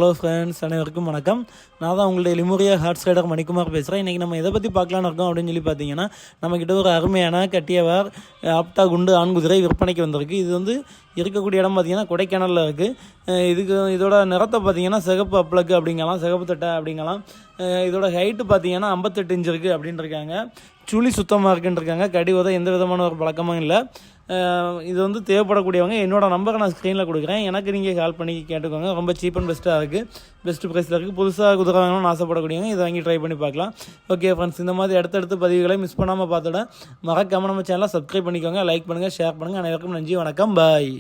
Hello friends, அனைவருக்கும் வணக்கம். நான் தான் உங்களுடைய லிமுரியா ஹார்ட்ஸ் ரைடர் மணிக்குமார் பேசுகிறேன். இன்றைக்கி நம்ம எதை பற்றி பார்க்கலான்னு இருக்கோம் அப்படின்னு சொல்லி பார்த்தீங்கன்னா, நம்மக்கிட்ட ஒரு அருமையான கட்டியவர் ஆப்டா குண்டு ஆண் குதிரை விற்பனைக்கு வந்திருக்கு. இது வந்து இருக்கக்கூடிய இடம் பார்த்திங்கன்னா கொடைக்கானலில் இருக்குது. இதோட நிறத்தை பார்த்திங்கன்னா சிகப்பு அப்ளக்கு அப்படிங்கலாம், சிகப்பு தட்டை அப்படிங்கலாம். இதோட ஹைட்டு பார்த்திங்கன்னா 58 இன்ச் இருக்குது அப்படின்னு இருக்காங்க. சுழி சுத்தமாக இருக்குன்னு இருக்காங்க. கடி உத எந்த விதமான ஒரு பழக்கமும் இல்லை. இது வந்து தேவைப்படக்கூடியவங்க என்னோடய நம்பரை நான் ஸ்க்ரீனில் கொடுக்குறேன். எனக்கு நீங்கள் கால் பண்ணி கேட்டுக்கோங்க. ரொம்ப சீப் அண்ட் பெஸ்ட்டாக இருக்குது, பெஸ்ட்டு ப்ரைஸில் இருக்குது. புதுசாக குதிரை வாங்கணும்னு ஆசைப்படக்கூடியவங்க இதை வாங்கி ட்ரை பண்ணி பார்க்கலாம். ஓகே ஃப்ரெண்ட்ஸ், இந்த மாதிரி அடுத்தடுத்த பதிவுகளை மிஸ் பண்ணாமல் பார்த்துட மறக்காம நம்ம சேனலை சப்ஸ்கிரைப் பண்ணிக்கோங்க, லைக் பண்ணுங்கள், ஷேர் பண்ணுங்கள். அனைவருக்கும் நன்றி, வணக்கம், பாய்.